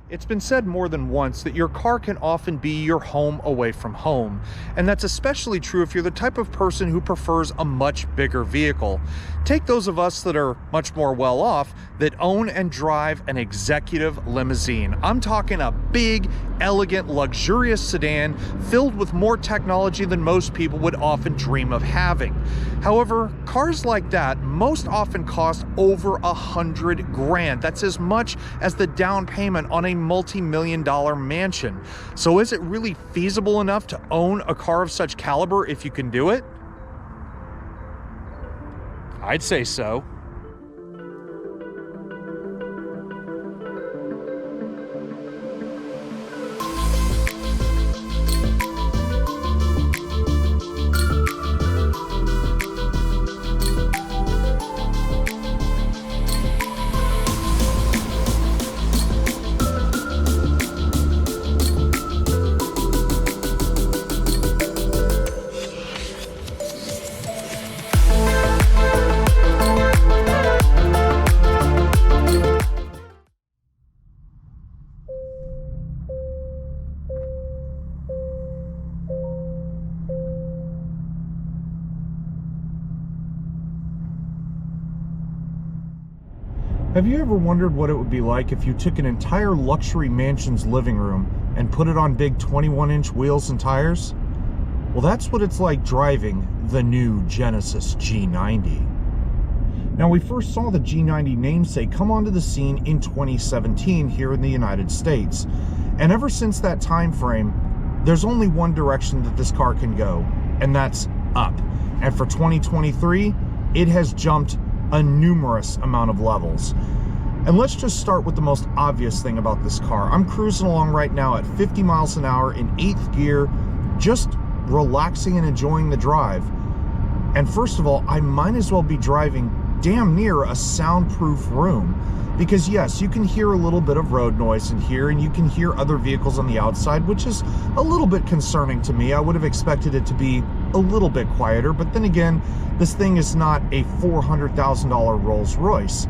It's been said more than once that your car can often be your home away from home, and that's especially true if you're the type of person who prefers a much bigger vehicle. Take those of us that are much more well off that own and drive an executive limousine. I'm talking a big, elegant, luxurious sedan filled with more technology than most people would often dream of having. However, cars like that most often cost over $100 grand. That's as much as the down payment on a multi-million-dollar mansion. So is it really feasible enough to own a car of such caliber if you can do it? I'd say so. Have you ever wondered what it would be like if you took an entire luxury mansion's living room and put it on big 21-inch wheels and tires? Well, that's what it's like driving the new Genesis G90. Now, we first saw the G90 namesake come onto the scene in 2017 here in the United States. And ever since that time frame, there's only one direction that this car can go, and that's up. And for 2023, it has jumped a numerous amount of levels. And let's just start with the most obvious thing about this car. I'm cruising along right now at 50 miles an hour in 8th gear, just relaxing and enjoying the drive. And first of all, I might as well be driving damn near a soundproof room, because yes, you can hear a little bit of road noise in here, and you can hear other vehicles on the outside, which is a little bit concerning to me. I would have expected it to be a little bit quieter, but then again, this thing is not a $400,000 Rolls Royce.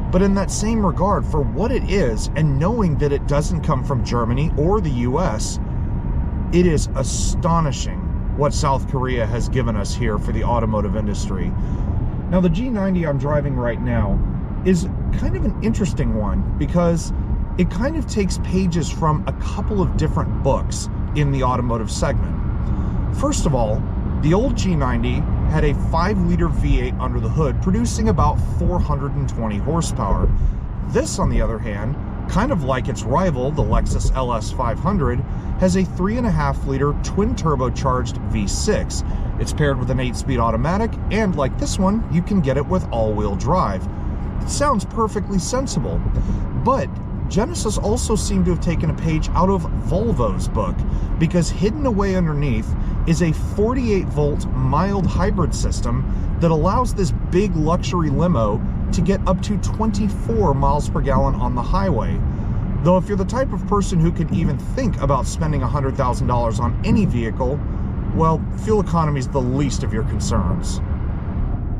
But in that same regard, for what it is, and knowing that it doesn't come from Germany or the US, it is astonishing what South Korea has given us here for the automotive industry. Now, the G90 I'm driving right now is kind of an interesting one, because it kind of takes pages from a couple of different books in the automotive segment. First of all, the old G90 had a 5-liter V8 under the hood, producing about 420 horsepower. This, on the other hand, kind of like its rival, the Lexus LS500, has a 3.5-liter twin-turbocharged V6. It's paired with an 8-speed automatic, and like this one, you can get it with all-wheel drive. It sounds perfectly sensible, but Genesis also seemed to have taken a page out of Volvo's book, because hidden away underneath is a 48-volt mild hybrid system that allows this big luxury limo to get up to 24 miles per gallon on the highway. Though if you're the type of person who can even think about spending $100,000 on any vehicle, well, fuel economy is the least of your concerns.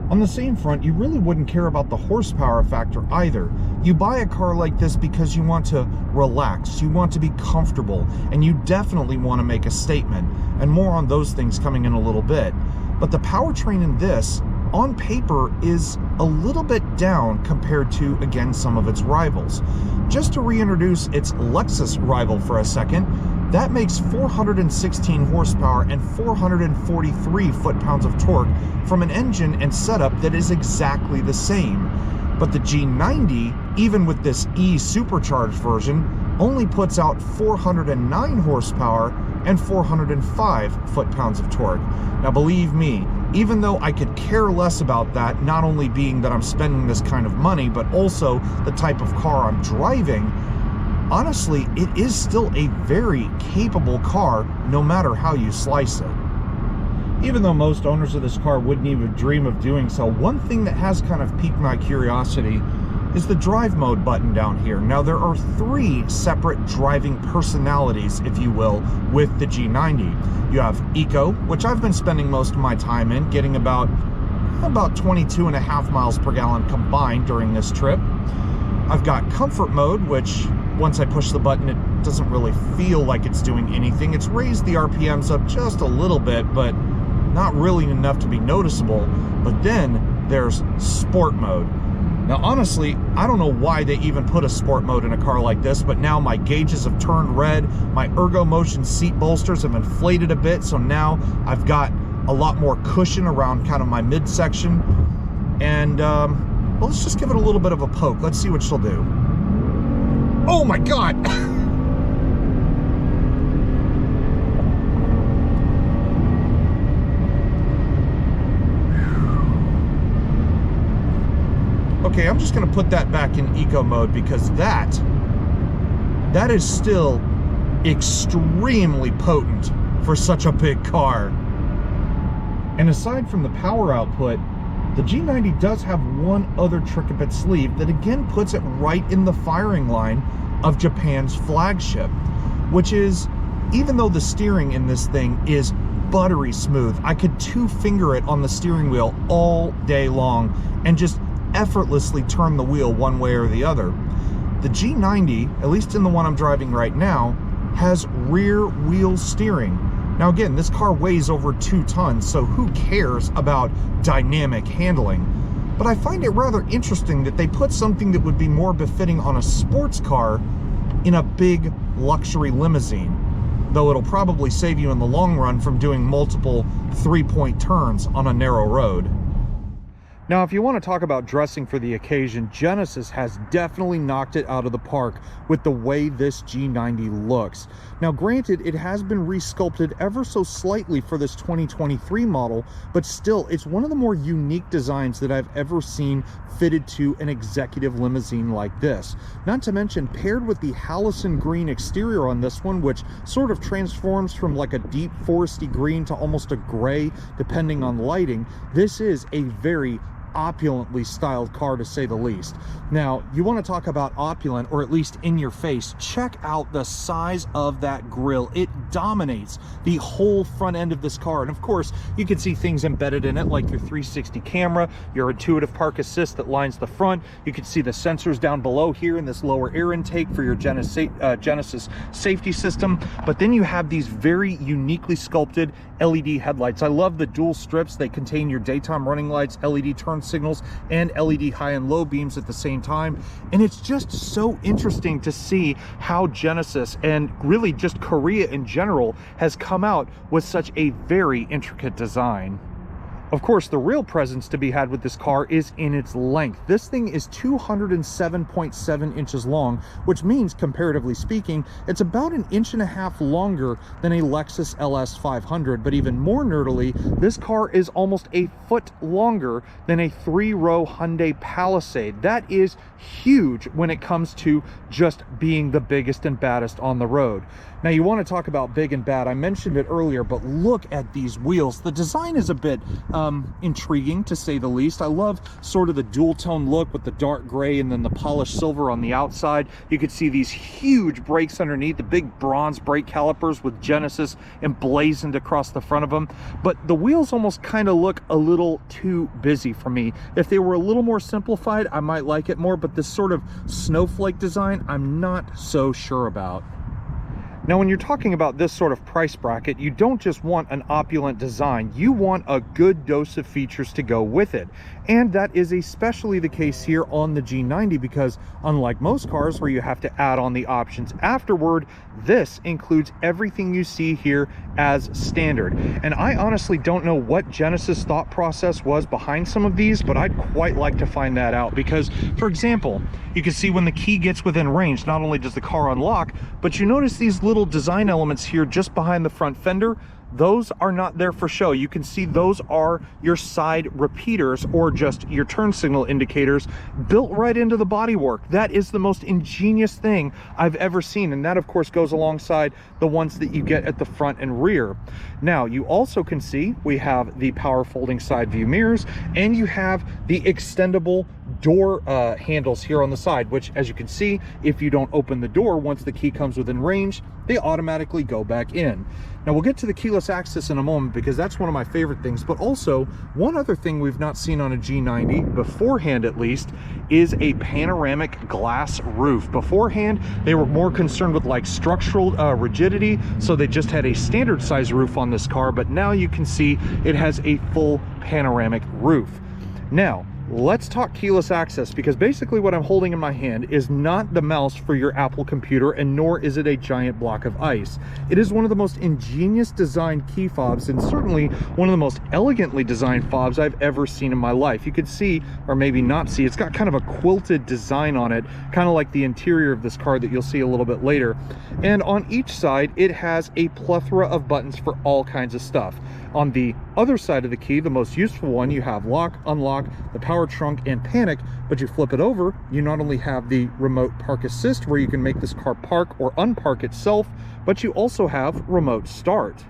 On the same front, you really wouldn't care about the horsepower factor either. You buy a car like this because you want to relax, you want to be comfortable, and you definitely want to make a statement, and more on those things coming in a little bit. But the powertrain in this, on paper, is a little bit down compared to, again, some of its rivals. Just to reintroduce its Lexus rival for a second, that makes 416 horsepower and 443 foot-pounds of torque from an engine and setup that is exactly the same. But the G90, even with this E-Supercharged version, only puts out 409 horsepower and 405 foot-pounds of torque. Now, believe me, even though I could care less about that, not only being that I'm spending this kind of money, but also the type of car I'm driving, honestly, it is still a very capable car, no matter how you slice it. Even though most owners of this car wouldn't even dream of doing so, one thing that has kind of piqued my curiosity is the drive mode button down here. Now, there are 3 separate driving personalities, if you will, with the G90. You have Eco, which I've been spending most of my time in, getting about 22.5 miles per gallon combined during this trip. I've got Comfort mode, which once I push the button, it doesn't really feel like it's doing anything. It's raised the RPMs up just a little bit, but not really enough to be noticeable. But then there's sport mode. Now, honestly, I don't know why they even put a sport mode in a car like this, but now my gauges have turned red. My Ergo Motion seat bolsters have inflated a bit, so now I've got a lot more cushion around kind of my midsection. And well, let's just give it a little bit of a poke. Let's see what she'll do. Oh my God! Okay, I'm just gonna put that back in eco mode because that is still extremely potent for such a big car. And aside from the power output, the G90 does have one other trick up its sleeve that again puts it right in the firing line of Japan's flagship, which is, even though the steering in this thing is buttery smooth, I could two-finger it on the steering wheel all day long and just effortlessly turn the wheel one way or the other. The G90, at least in the one I'm driving right now, has rear wheel steering. Now again, this car weighs over 2 tons, so who cares about dynamic handling? But I find it rather interesting that they put something that would be more befitting on a sports car in a big luxury limousine, though it'll probably save you in the long run from doing multiple 3-point turns on a narrow road. Now, if you want to talk about dressing for the occasion, Genesis has definitely knocked it out of the park with the way this G90 looks. Now, granted, it has been resculpted ever so slightly for this 2023 model, but still, it's one of the more unique designs that I've ever seen fitted to an executive limousine like this. Not to mention, paired with the Halcyon green exterior on this one, which sort of transforms from like a deep foresty green to almost a gray, depending on lighting, this is a very opulently styled car, to say the least. Now, you want to talk about opulent, or at least in your face, check out the size of that grille. It dominates the whole front end of this car. And of course, you can see things embedded in it like your 360 camera, your intuitive park assist that lines the front. You can see the sensors down below here in this lower air intake for your Genesis safety system. But then you have these very uniquely sculpted LED headlights. I love the dual strips. They contain your daytime running lights, LED turn signals, and LED high and low beams at the same time. And it's just so interesting to see how Genesis, and really just Korea in general, has come out with such a very intricate design. Of course, the real presence to be had with this car is in its length. This thing is 207.7 inches long, which means, comparatively speaking, it's about 1.5 inches longer than a Lexus LS 500. But even more nerdily, this car is almost a foot longer than a 3-row Hyundai Palisade. That is huge when it comes to just being the biggest and baddest on the road. Now, you want to talk about big and bad. I mentioned it earlier, but look at these wheels. The design is a bit intriguing, to say the least. I love sort of the dual tone look with the dark gray and then the polished silver on the outside. You can see these huge brakes underneath, the big bronze brake calipers with Genesis emblazoned across the front of them. But the wheels almost kind of look a little too busy for me. If they were a little more simplified, I might like it more, but this sort of snowflake design, I'm not so sure about. Now, when you're talking about this sort of price bracket, you don't just want an opulent design, you want a good dose of features to go with it. And that is especially the case here on the G90, because unlike most cars where you have to add on the options afterward, this includes everything you see here as standard. And I honestly don't know what Genesis thought process was behind some of these, but I'd quite like to find that out. Because, for example, you can see when the key gets within range, not only does the car unlock, but you notice these little design elements here just behind the front fender. Those are not there for show. You can see those are your side repeaters, or just your turn signal indicators, built right into the bodywork. That is the most ingenious thing I've ever seen, and that of course goes alongside the ones that you get at the front and rear. Now, you also can see we have the power folding side view mirrors, and you have the extendable door handles here on the side, which, as you can see, if you don't open the door once the key comes within range, they automatically go back in. Now we'll get to the keyless access in a moment because that's one of my favorite things, but also one other thing we've not seen on a G90 beforehand, at least, is a panoramic glass roof. Beforehand, they were more concerned with like structural rigidity, so they just had a standard size roof on this car, but now you can see it has a full panoramic roof. Now, let's talk keyless access, because basically what I'm holding in my hand is not the mouse for your Apple computer, and nor is it a giant block of ice. It is one of the most ingenious designed key fobs, and certainly one of the most elegantly designed fobs I've ever seen in my life. You could see, or maybe not see, it's got kind of a quilted design on it, kind of like the interior of this car that you'll see a little bit later. And on each side, it has a plethora of buttons for all kinds of stuff. On the other side of the key, the most useful one, you have lock, unlock, the power trunk, and panic. But you flip it over, you not only have the remote park assist, where you can make this car park or unpark itself, but you also have remote start.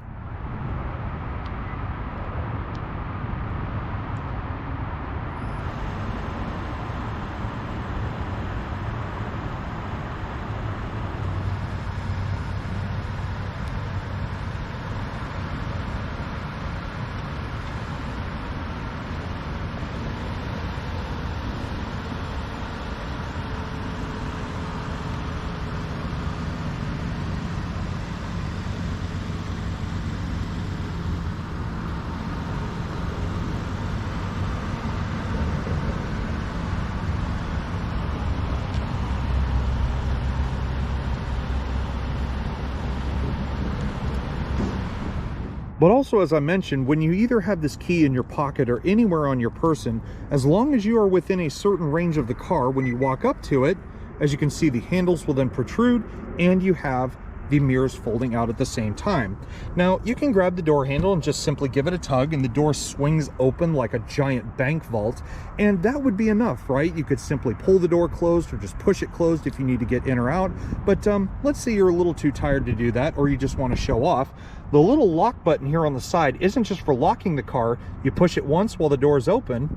But also, as I mentioned, when you either have this key in your pocket or anywhere on your person, as long as you are within a certain range of the car, when you walk up to it, as you can see, the handles will then protrude and you have the mirrors folding out at the same time. Now, you can grab the door handle and just simply give it a tug, and the door swings open like a giant bank vault, and that would be enough, right? You could simply pull the door closed or just push it closed if you need to get in or out. But let's say you're a little too tired to do that, or you just want to show off. The little lock button here on the side isn't just for locking the car. You push it once while the door is open.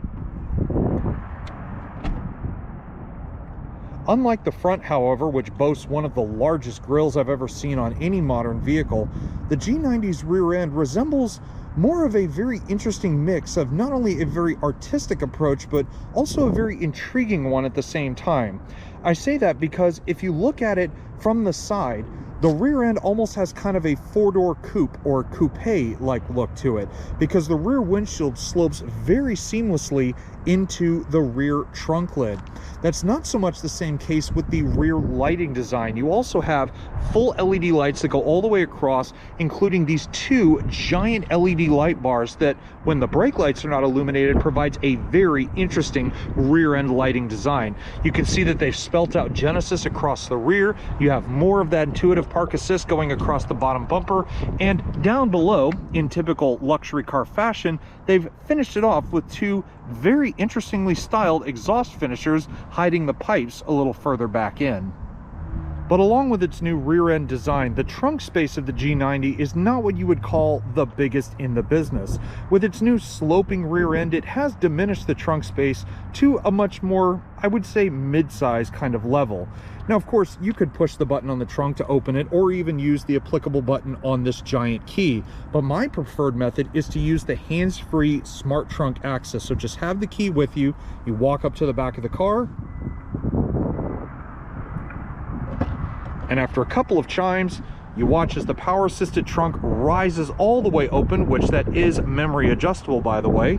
Unlike the front, however, which boasts one of the largest grills I've ever seen on any modern vehicle, the G90's rear end resembles more of a very interesting mix of not only a very artistic approach, but also a very intriguing one at the same time. I say that because if you look at it from the side, the rear end almost has kind of a four-door coupe or coupe-like look to it, because the rear windshield slopes very seamlessly into the rear trunk lid. That's not so much the same case with the rear lighting design. You also have full LED lights that go all the way across, including these two giant LED light bars that, when the brake lights are not illuminated, provides a very interesting rear end lighting design. You can see that they've spelt out Genesis across the rear. You have more of that intuitive park assist going across the bottom bumper, and down below, in typical luxury car fashion, they've finished it off with two very interestingly styled exhaust finishers hiding the pipes a little further back in. But along with its new rear end design, the trunk space of the G90 is not what you would call the biggest in the business. With its new sloping rear end, it has diminished the trunk space to a much more, I would say, mid-size kind of level. Now, of course, you could push the button on the trunk to open it, or even use the applicable button on this giant key. But my preferred method is to use the hands-free smart trunk access. So just have the key with you, you walk up to the back of the car, and after a couple of chimes, you watch as the power assisted trunk rises all the way open, which that is memory adjustable, by the way,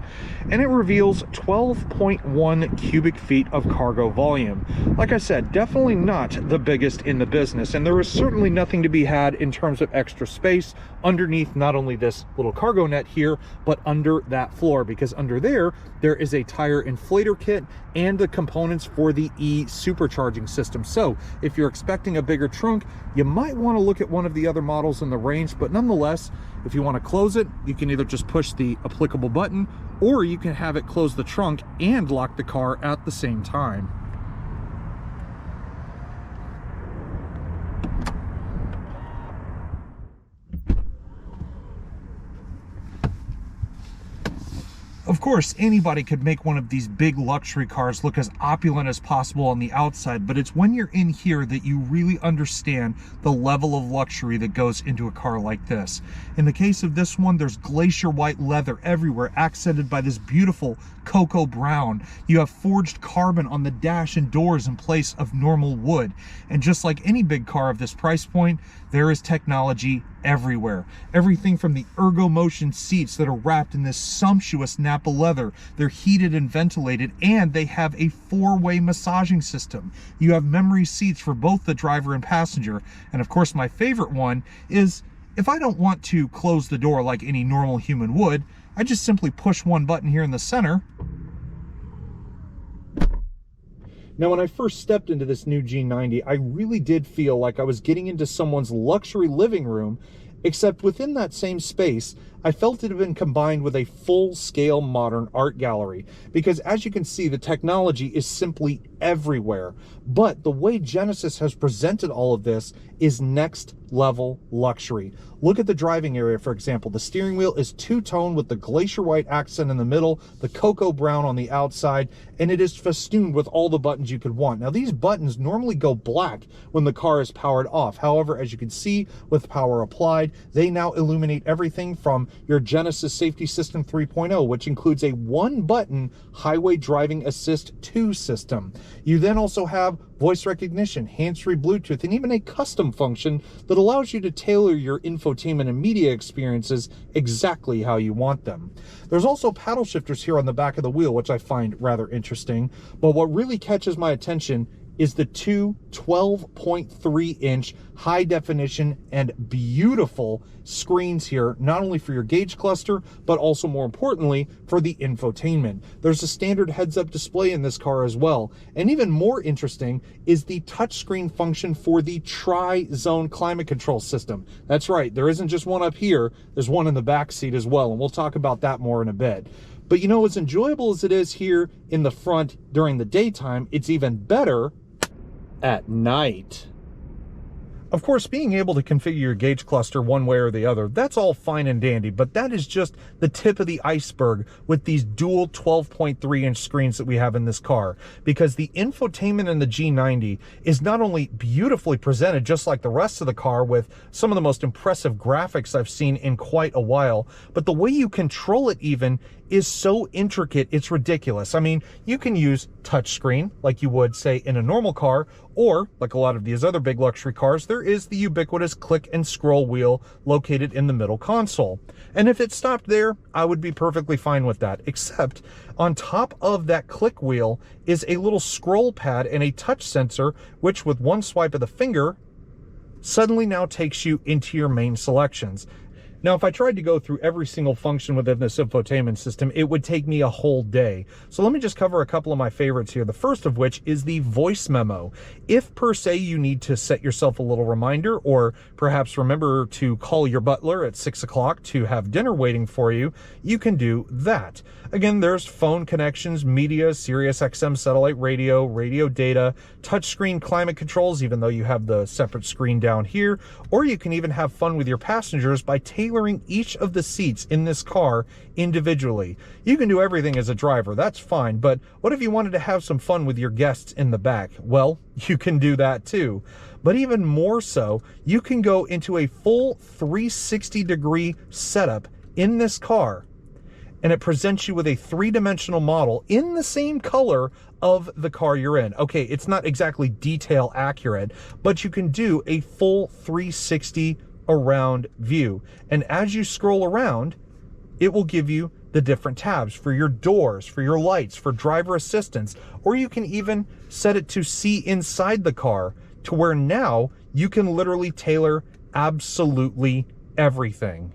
and it reveals 12.1 cubic feet of cargo volume. Like I said, definitely not the biggest in the business, and there is certainly nothing to be had in terms of extra space underneath not only this little cargo net here, but under that floor, because under there is a tire inflator kit and the components for the E-Supercharging system. So if you're expecting a bigger trunk, you might want to look at one of the other models in the range. But nonetheless, if you want to close it, you can either just push the applicable button, or you can have it close the trunk and lock the car at the same time. Of course, anybody could make one of these big luxury cars look as opulent as possible on the outside, but it's when you're in here that you really understand the level of luxury that goes into a car like this. In the case of this one, there's glacier white leather everywhere, accented by this beautiful cocoa brown. You have forged carbon on the dash and doors in place of normal wood. And just like any big car of this price point, there is technology everywhere. Everything from the ergo motion seats that are wrapped in this sumptuous Napa leather. They're heated and ventilated, and they have a 4-way massaging system. You have memory seats for both the driver and passenger. And of course, my favorite one is, if I don't want to close the door like any normal human would, I just simply push one button here in the center. Now, when I first stepped into this new G90, I really did feel like I was getting into someone's luxury living room, except within that same space, I felt it had been combined with a full-scale modern art gallery, because as you can see, the technology is simply everywhere. But the way Genesis has presented all of this is next level luxury. Look at the driving area, for example. The steering wheel is two-tone with the glacier white accent in the middle, the cocoa brown on the outside, and it is festooned with all the buttons you could want. Now, these buttons normally go black when the car is powered off. However, as you can see, with power applied, they now illuminate everything from your Genesis Safety System 3.0, which includes a one-button Highway Driving Assist 2 system. You then also have voice recognition, hands-free Bluetooth, and even a custom function that allows you to tailor your infotainment and media experiences exactly how you want them. There's also paddle shifters here on the back of the wheel, which I find rather interesting, but what really catches my attention is the two 12.3-inch high-definition and beautiful screens here, not only for your gauge cluster, but also, more importantly, for the infotainment. There's a standard heads-up display in this car as well. And even more interesting is the touchscreen function for the tri-zone climate control system. That's right, there isn't just one up here, there's one in the back seat as well, and we'll talk about that more in a bit. But you know, as enjoyable as it is here in the front during the daytime, it's even better at night. Of course, being able to configure your gauge cluster one way or the other, that's all fine and dandy, but that is just the tip of the iceberg with these dual 12.3-inch screens that we have in this car, because the infotainment in the G90 is not only beautifully presented just like the rest of the car with some of the most impressive graphics I've seen in quite a while, but the way you control it even is so intricate, it's ridiculous. I mean, you can use touchscreen like you would, say, in a normal car, or like a lot of these other big luxury cars, there is the ubiquitous click and scroll wheel located in the middle console. And if it stopped there, I would be perfectly fine with that, except on top of that click wheel is a little scroll pad and a touch sensor, which with one swipe of the finger suddenly now takes you into your main selections. Now, if I tried to go through every single function within this infotainment system, it would take me a whole day. So let me just cover a couple of my favorites here. The first of which is the voice memo. If per se you need to set yourself a little reminder, or perhaps remember to call your butler at 6 o'clock to have dinner waiting for you, you can do that. Again, there's phone connections, media, Sirius XM satellite radio, radio data, touchscreen climate controls, even though you have the separate screen down here, or you can even have fun with your passengers by tailoring each of the seats in this car individually. You can do everything as a driver, that's fine, but what if you wanted to have some fun with your guests in the back? Well, you can do that too. But even more so, you can go into a full 360-degree setup in this car, and it presents you with a three-dimensional model in the same color of the car you're in. Okay, it's not exactly detail accurate, but you can do a full 360 around view. And as you scroll around, it will give you the different tabs for your doors, for your lights, for driver assistance, or you can even set it to see inside the car, to where now you can literally tailor absolutely everything.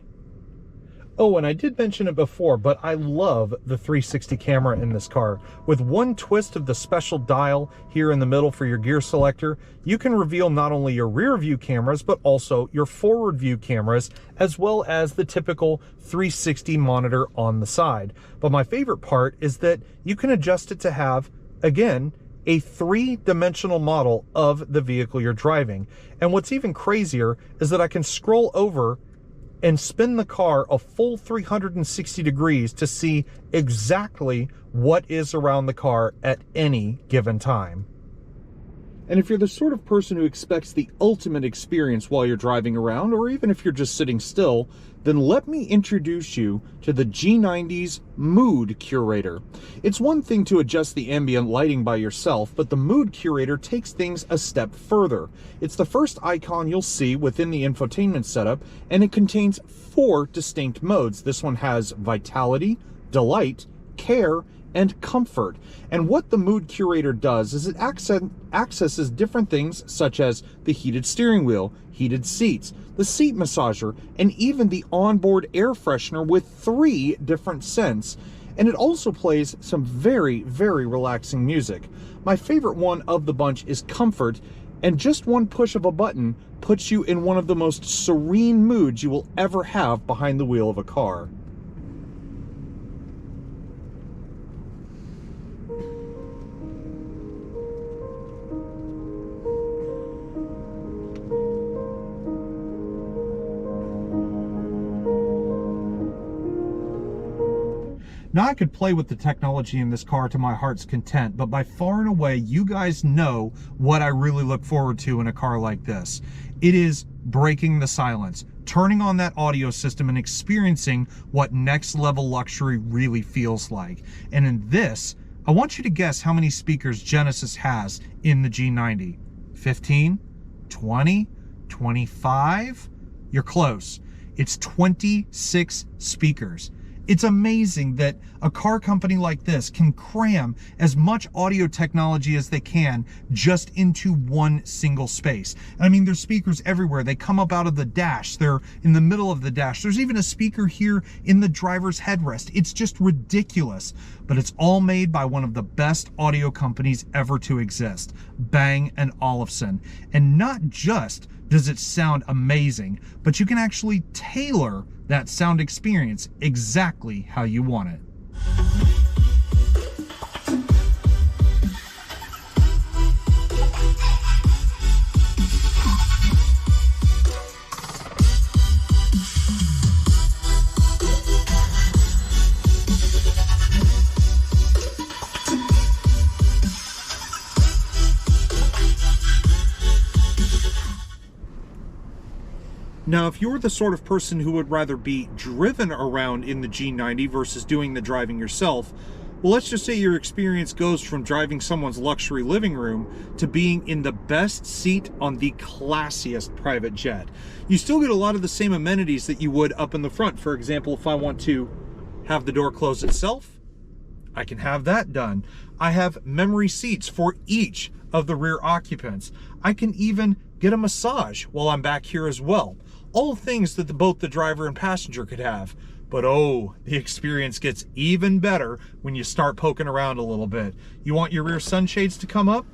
Oh, and I did mention it before, but I love the 360 camera in this car. With one twist of the special dial here in the middle for your gear selector, you can reveal not only your rear view cameras, but also your forward view cameras, as well as the typical 360 monitor on the side. But my favorite part is that you can adjust it to have, again, a three-dimensional model of the vehicle you're driving. And what's even crazier is that I can scroll over and spin the car a full 360 degrees to see exactly what is around the car at any given time. And if you're the sort of person who expects the ultimate experience while you're driving around, or even if you're just sitting still, then let me introduce you to the G90's Mood Curator. It's one thing to adjust the ambient lighting by yourself, but the Mood Curator takes things a step further. It's the first icon you'll see within the infotainment setup, and it contains 4 distinct modes. This one has Vitality, Delight, Care, and Comfort. And what the Mood Curator does is it accesses different things such as the heated steering wheel, heated seats, the seat massager, and even the onboard air freshener with 3 different scents. And it also plays some very, very relaxing music. My favorite one of the bunch is Comfort, and just one push of a button puts you in one of the most serene moods you will ever have behind the wheel of a car. Now, I could play with the technology in this car to my heart's content, but by far and away, you guys know what I really look forward to in a car like this. It is breaking the silence, turning on that audio system and experiencing what next level luxury really feels like. And in this, I want you to guess how many speakers Genesis has in the G90. 15? 20? 25? You're close. It's 26 speakers. It's amazing that a car company like this can cram as much audio technology as they can just into one single space. I mean, there's speakers everywhere. They come up out of the dash. They're in the middle of the dash. There's even a speaker here in the driver's headrest. It's just ridiculous, but it's all made by one of the best audio companies ever to exist, Bang & Olufsen. And not just does it sound amazing, but you can actually tailor that sound experience exactly how you want it. Now, if you're the sort of person who would rather be driven around in the G90 versus doing the driving yourself, well, let's just say your experience goes from driving someone's luxury living room to being in the best seat on the classiest private jet. You still get a lot of the same amenities that you would up in the front. For example, if I want to have the door close itself, I can have that done. I have memory seats for each of the rear occupants. I can even get a massage while I'm back here as well. All things that both the driver and passenger could have. But oh, the experience gets even better when you start poking around a little bit. You want your rear sunshades to come up?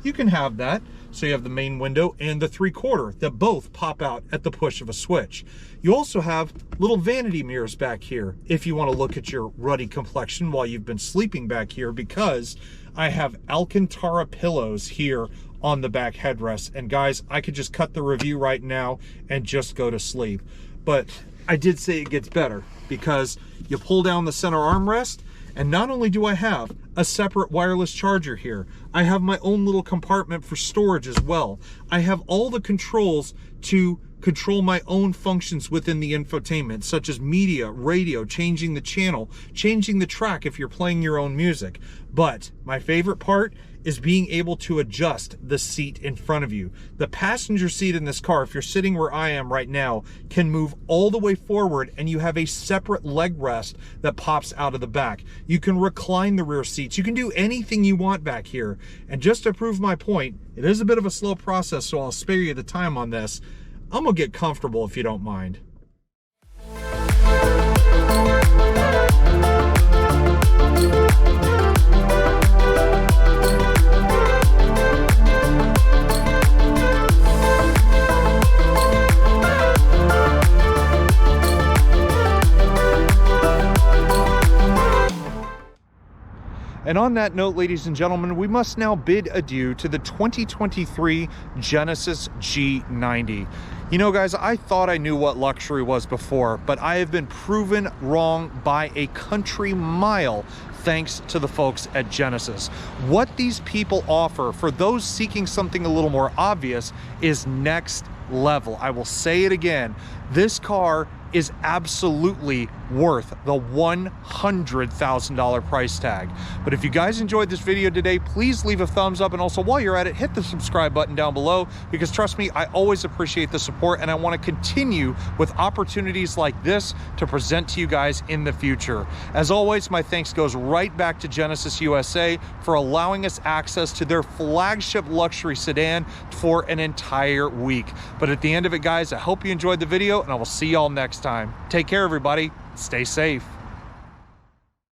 You can have that. So you have the main window and the 3/4 that both pop out at the push of a switch. You also have little vanity mirrors back here if you want to look at your ruddy complexion while you've been sleeping back here, because I have Alcantara pillows here on the back headrest. And guys, I could just cut the review right now and just go to sleep. But I did say it gets better, because you pull down the center armrest, and not only do I have a separate wireless charger here, I have my own little compartment for storage as well. I have all the controls to control my own functions within the infotainment, such as media, radio, changing the channel, changing the track if you're playing your own music. But my favorite part is being able to adjust the seat in front of you. The passenger seat in this car, if you're sitting where I am right now, can move all the way forward, and you have a separate leg rest that pops out of the back. You can recline the rear seats. You can do anything you want back here. And just to prove my point, it is a bit of a slow process, so I'll spare you the time on this. I'm gonna get comfortable if you don't mind. And on that note, ladies and gentlemen, we must now bid adieu to the 2023 Genesis G90. You know, guys, I thought I knew what luxury was before, but I have been proven wrong by a country mile thanks to the folks at Genesis. What these people offer for those seeking something a little more obvious is next level. I will say it again. This car is absolutely worth the $100,000 price tag. But if you guys enjoyed this video today, please leave a thumbs up, and also while you're at it, hit the subscribe button down below, because trust me, I always appreciate the support, and I want to continue with opportunities like this to present to you guys in the future. As always, my thanks goes right back to Genesis USA for allowing us access to their flagship luxury sedan for an entire week. But at the end of it, guys, I hope you enjoyed the video, and I will see y'all next time. Take care, everybody. Stay safe.